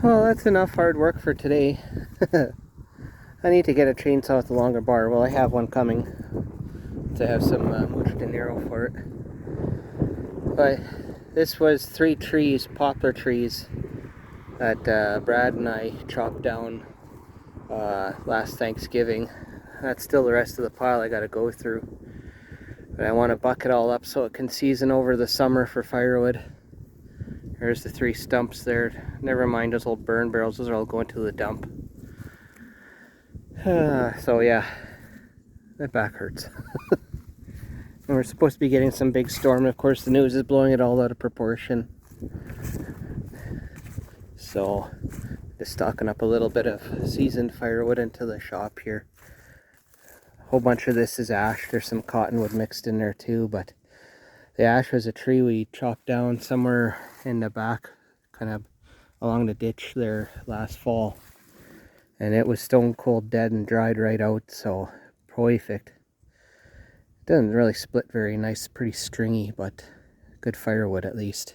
Well, that's enough hard work for today. I need to get a chainsaw with a longer bar. Well, I have one coming to have some mucho dinero for it. But this was 3 trees, poplar trees, that Brad and I chopped down last Thanksgiving. That's still the rest of the pile I gotta go through. But I want to buck it all up so it can season over the summer for firewood. There's the 3 stumps there. Never mind those old burn barrels, those are all going to the dump. So yeah, that back hurts. And we're supposed to be getting some big storm, and of course the news is blowing it all out of proportion. So just stocking up a little bit of seasoned firewood into the shop here. A whole bunch of this is ash. There's some cottonwood mixed in there too, but the ash was a tree we chopped down somewhere in the back, kind of along the ditch there last fall. And it was stone cold dead and dried right out, so perfect. Doesn't really split very nice, pretty stringy, but good firewood at least.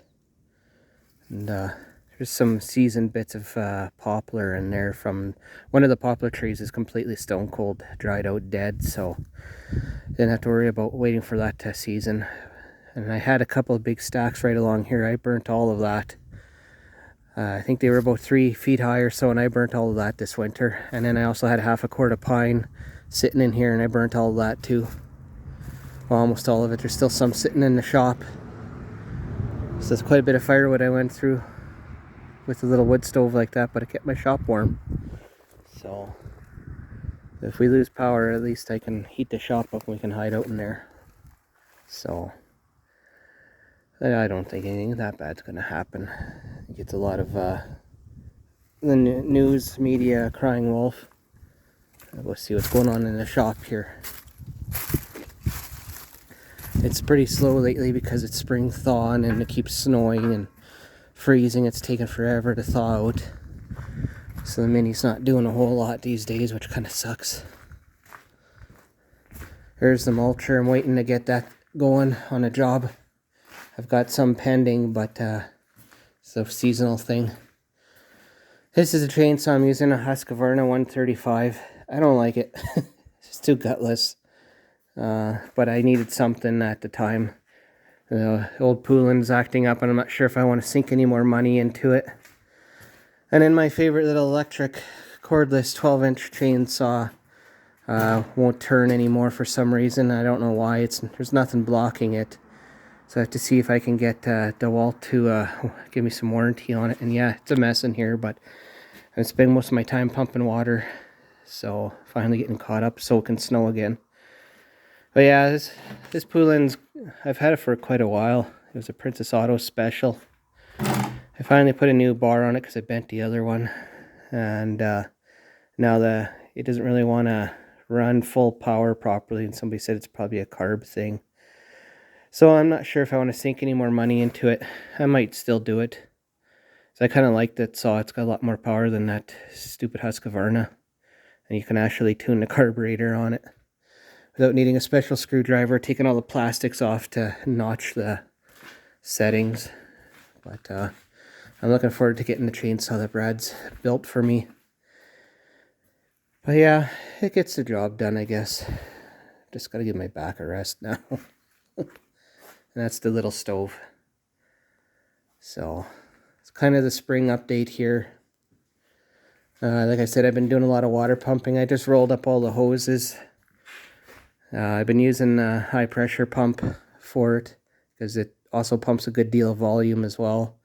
And there's some seasoned bits of poplar in there from one of the poplar trees is completely stone cold, dried out, dead, so didn't have to worry about waiting for that to season. And I had a couple of big stacks right along here. I burnt all of that. I think they were about 3 feet high or so, and I burnt all of that this winter. And then I also had half a quart of pine sitting in here, and I burnt all of that too. Well, almost all of it. There's still some sitting in the shop. So there's quite a bit of firewood I went through with a little wood stove like that, but it kept my shop warm. So if we lose power, at least I can heat the shop up and we can hide out in there. So I don't think anything that bad's going to happen. It gets a lot of the news media crying wolf. I'll go see what's going on in the shop here. It's pretty slow lately because it's spring thawing and it keeps snowing and freezing. It's taken forever to thaw out. So the Mini's not doing a whole lot these days, which kind of sucks. There's the mulcher. I'm waiting to get that going on a job. I've got some pending, but it's a seasonal thing. This is a chainsaw I'm using, a Husqvarna 135. I don't like it. It's too gutless. But I needed something at the time. The old Poulin's acting up, and I'm not sure if I want to sink any more money into it. And then my favorite little electric cordless 12-inch chainsaw won't turn anymore for some reason. I don't know why. There's nothing blocking it. So I have to see if I can get DeWalt to give me some warranty on it. And yeah, it's a mess in here, but I'm spending most of my time pumping water. So finally getting caught up, soaking snow again. But yeah, this Poulin's, I've had it for quite a while. It was a Princess Auto special. I finally put a new bar on it because I bent the other one. And now it doesn't really want to run full power properly. And somebody said it's probably a carb thing. So I'm not sure if I want to sink any more money into it. I might still do it. So I kind of like that saw. It's got a lot more power than that stupid Husqvarna. And you can actually tune the carburetor on it without needing a special screwdriver, taking all the plastics off to notch the settings. But I'm looking forward to getting the chainsaw that Brad's built for me. But yeah, it gets the job done, I guess. Just got to give my back a rest now. And that's the little stove. So it's kind of the spring update here. Like I said, I've been doing a lot of water pumping. I just rolled up all the hoses. I've been using a high pressure pump for it because it also pumps a good deal of volume as well.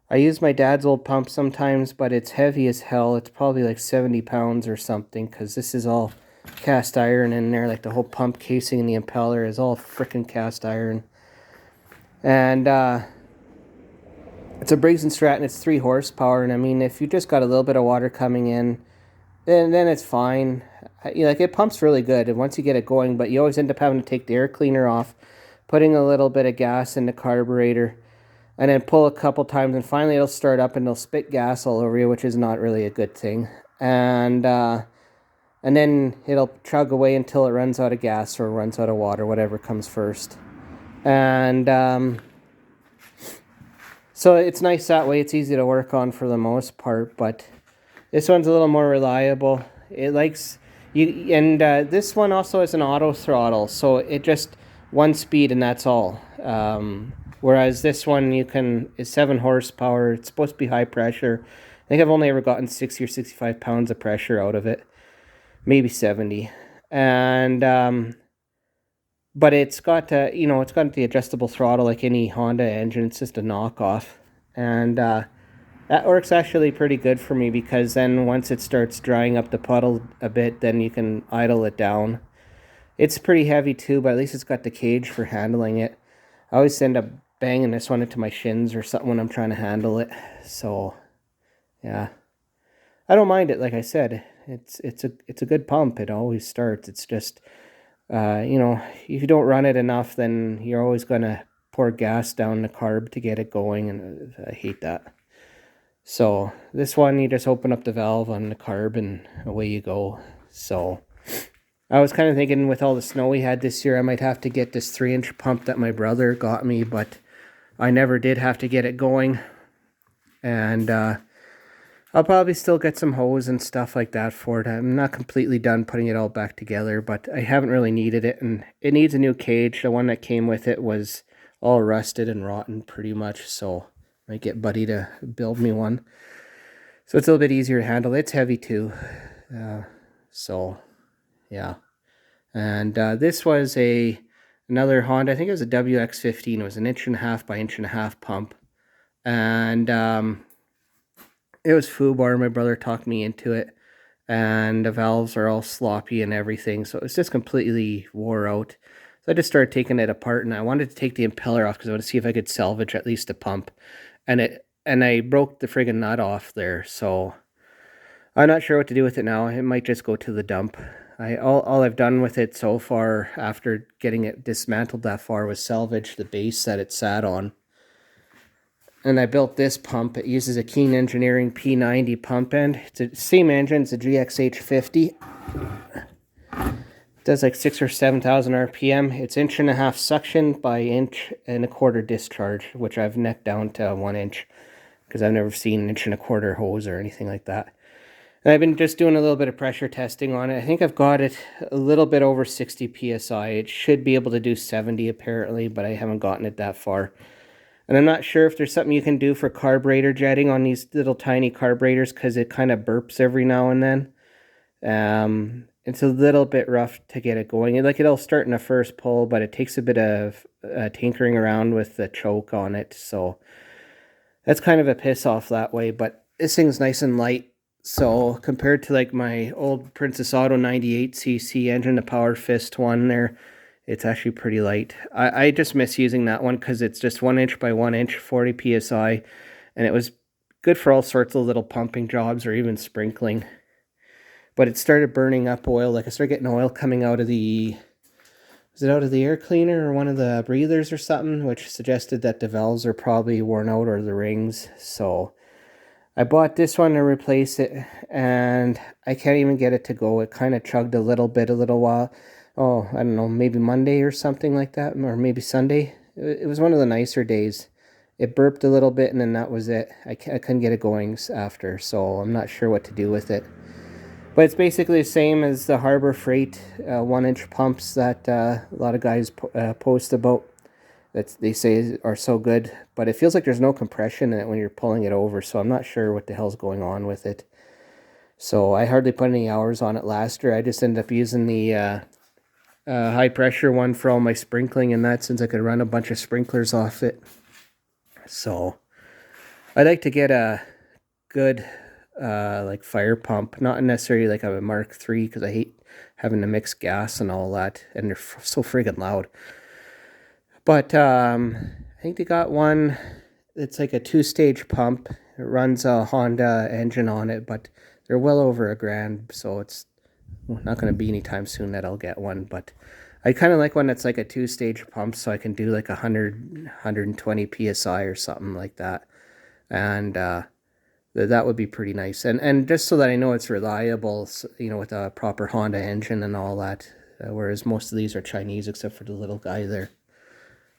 I use my dad's old pump sometimes, but it's heavy as hell. It's probably like 70 pounds or something because this is all cast iron in there. Like the whole pump casing and the impeller is all freaking cast iron. And it's a Briggs & Stratton. It's 3 horsepower. And I mean, if you just got a little bit of water coming in, then it's fine. Like it pumps really good and once you get it going, but you always end up having to take the air cleaner off, putting a little bit of gas in the carburetor, and then pull a couple times, and finally it'll start up and it'll spit gas all over you, which is not really a good thing. And then it'll chug away until it runs out of gas or runs out of water, whatever comes first. And So it's nice that way. It's easy to work on for the most part, but this one's a little more reliable. It likes you, and this one also has an auto throttle, so it just one speed and that's all. Whereas this one is 7 horsepower. It's supposed to be high pressure. I think I've only ever gotten 60 or 65 pounds of pressure out of it, maybe 70, and but it's got it's got the adjustable throttle like any Honda engine. It's just a knockoff, and that works actually pretty good for me, because then once it starts drying up the puddle a bit, then you can idle it down. It's pretty heavy too, but at least it's got the cage for handling it. I always end up banging this one into my shins or something when I'm trying to handle it. So, yeah, I don't mind it. Like I said, it's a good pump. It always starts. It's just if you don't run it enough, then you're always gonna pour gas down the carb to get it going, and I hate that. So this one, you just open up the valve on the carb and away you go. So I was kind of thinking, with all the snow we had this year, I might have to get this 3-inch pump that my brother got me, but I never did have to get it going. And I'll probably still get some hose and stuff like that for it. I'm not completely done putting it all back together, but I haven't really needed it. And it needs a new cage. The one that came with it was all rusted and rotten pretty much, so I might get Buddy to build me one. So it's a little bit easier to handle. It's heavy too. So, yeah. And this was another Honda. I think it was a WX-15. It was 1.5 by 1.5 pump. And it was foobar. My brother talked me into it. And the valves are all sloppy and everything. So it's just completely wore out. So I just started taking it apart, and I wanted to take the impeller off because I wanted to see if I could salvage at least a pump. And I broke the friggin' nut off there, so I'm not sure what to do with it now. It might just go to the dump. All I've done with it so far, after getting it dismantled that far, was salvage the base that it sat on. And I built this pump. It uses a Keen Engineering P90 pump end. It's the same engine. It's a GXH50. It does like 6,000 or 7,000 RPM. It's 1.5 suction by 1.25 discharge, which I've necked down to 1 inch, because I've never seen 1.25 hose or anything like that. And I've been just doing a little bit of pressure testing on it. I think I've got it a little bit over 60 PSI. It should be able to do 70 apparently, but I haven't gotten it that far. And I'm not sure if there's something you can do for carburetor jetting on these little tiny carburetors, because it kind of burps every now and then. It's a little bit rough to get it going. It'll start in the first pull, but it takes a bit of tinkering around with the choke on it. So that's kind of a piss off that way. But this thing's nice and light. So compared to like my old Princess Auto 98cc engine, the Power Fist one there, it's actually pretty light. I just miss using that one because it's just 1 inch by 1 inch, 40 PSI. And it was good for all sorts of little pumping jobs or even sprinkling. But it started burning up oil. Like I started getting oil coming out of was it out of the air cleaner or one of the breathers or something, which suggested that the valves are probably worn out, or the rings. So I bought this one to replace it, and I can't even get it to go. It kind of chugged a little while. Oh, I don't know, maybe Monday or something like that, or maybe Sunday. It was one of the nicer days. It burped a little bit, and then that was it. I couldn't get it going after, so I'm not sure what to do with it. But it's basically the same as the Harbor Freight 1 inch pumps that a lot of guys post about, that they say are so good. But it feels like there's no compression in it when you're pulling it over, so I'm not sure what the hell's going on with it. So I hardly put any hours on it last year. I just ended up using the high pressure one for all my sprinkling and that, since I could run a bunch of sprinklers off it. So I'd like to get a good like fire pump, not necessarily like a Mark III, because I hate having to mix gas and all that, and they're so friggin' loud. But I think they got one. It's like a 2-stage pump. It runs a Honda engine on it, but they're well over $1,000, so it's not going to be anytime soon that I'll get one. But I kind of like one that's like a 2-stage pump, so I can do like 120 PSI or something like that. And that would be pretty nice. And just so that I know it's reliable, with a proper Honda engine and all that. Whereas most of these are Chinese, except for the little guy there.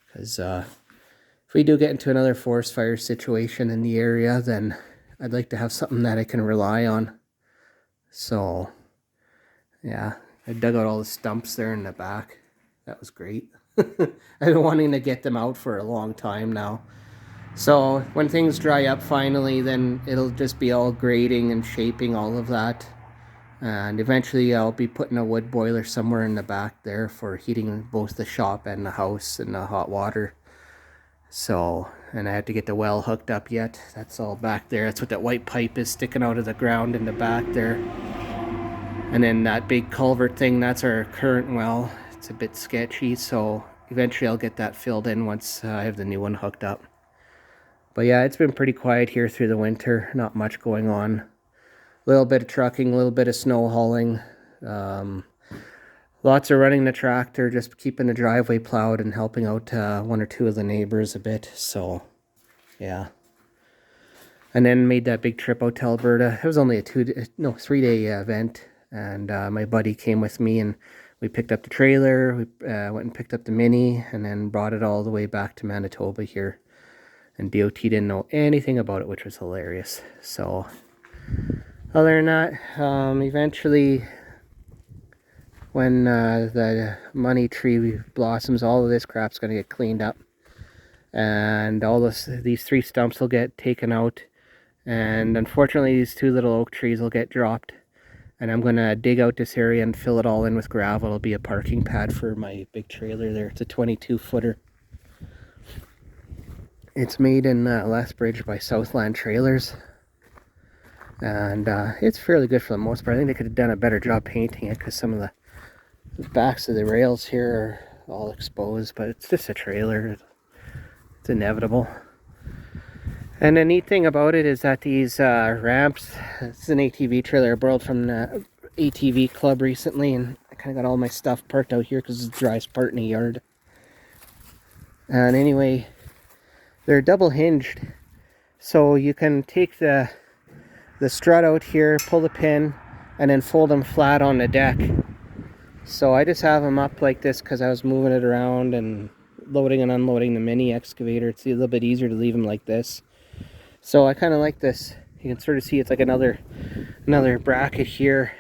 Because if we do get into another forest fire situation in the area, then I'd like to have something that I can rely on. So yeah, I dug out all the stumps there in the back. That was great. I've been wanting to get them out for a long time now. So when things dry up finally, then it'll just be all grading and shaping all of that. And eventually I'll be putting a wood boiler somewhere in the back there for heating both the shop and the house and the hot water. So, and I had to get the well hooked up yet. That's all back there. That's what that white pipe is sticking out of the ground in the back there. And then that big culvert thing, that's our current well. It's a bit sketchy, so eventually I'll get that filled in once I have the new one hooked up. But yeah, it's been pretty quiet here through the winter. Not much going on. A little bit of trucking, a little bit of snow hauling. Lots of running the tractor, just keeping the driveway plowed and helping out one or two of the neighbors a bit. So, yeah. And then made that big trip out to Alberta. It was only a 3-day event. And my buddy came with me and we picked up the trailer. We went and picked up the Mini and then brought it all the way back to Manitoba here. And DOT didn't know anything about it, which was hilarious. So, other than that, eventually, when the money tree blossoms, all of this crap's going to get cleaned up. And all these 3 stumps will get taken out. And unfortunately, these 2 little oak trees will get dropped. And I'm going to dig out this area and fill it all in with gravel. It'll be a parking pad for my big trailer there. It's a 22-footer. It's made in Lethbridge by Southland Trailers. And it's fairly good for the most part. I think they could have done a better job painting it because some of the backs of the rails here are all exposed. But it's just a trailer. It's inevitable. And the neat thing about it is that these ramps, this is an ATV trailer I borrowed from the ATV club recently. And I kind of got all my stuff parked out here because it's the driest part in the yard. And anyway, they're double hinged, so you can take the strut out here, pull the pin, and then fold them flat on the deck. So I just have them up like this because I was moving it around and loading and unloading the mini excavator. It's a little bit easier to leave them like this. So I kind of like this. You can sort of see it's like another bracket here,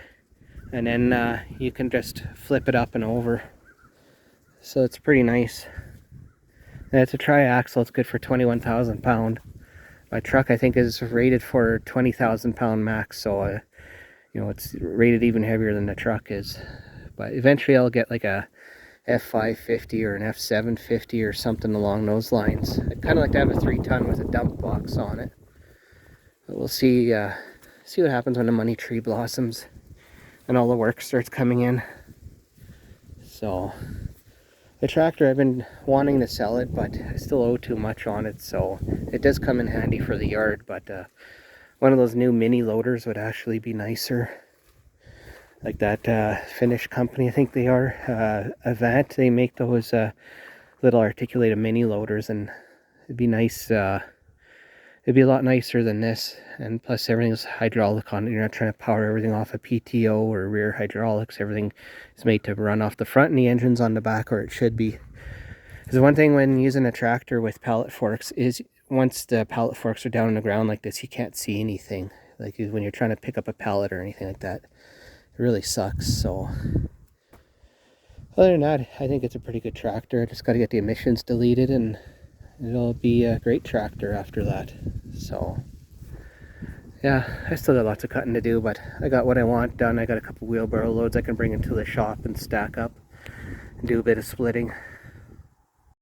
and then you can just flip it up and over. So it's pretty nice. And it's a tri-axle. It's good for 21,000 pound. My truck, I think, is rated for 20,000 pound max. So, you know, it's rated even heavier than the truck is. But eventually I'll get like a F550 or an F750 or something along those lines. I'd kind of like to have a 3-ton with a dump box on it. But we'll see what happens when the money tree blossoms and all the work starts coming in. So, the tractor, I've been wanting to sell it, but I still owe too much on it, so it does come in handy for the yard. But one of those new mini loaders would actually be nicer. Like that Finnish company, I think they are, Avant, they make those little articulated mini loaders, and it'd be nice. It'd be a lot nicer than this, and plus everything's hydraulic on it. You're not trying to power everything off a PTO or rear hydraulics. Everything is made to run off the front, and the engine's on the back, or it should be. Because one thing when using a tractor with pallet forks is once the pallet forks are down on the ground like this, you can't see anything. Like when you're trying to pick up a pallet or anything like that, it really sucks. So other than that, I think it's a pretty good tractor. I just got to get the emissions deleted, and it'll be a great tractor after that. So yeah, I still got lots of cutting to do, but I got what I want done. I got a couple wheelbarrow loads I can bring into the shop and stack up and do a bit of splitting.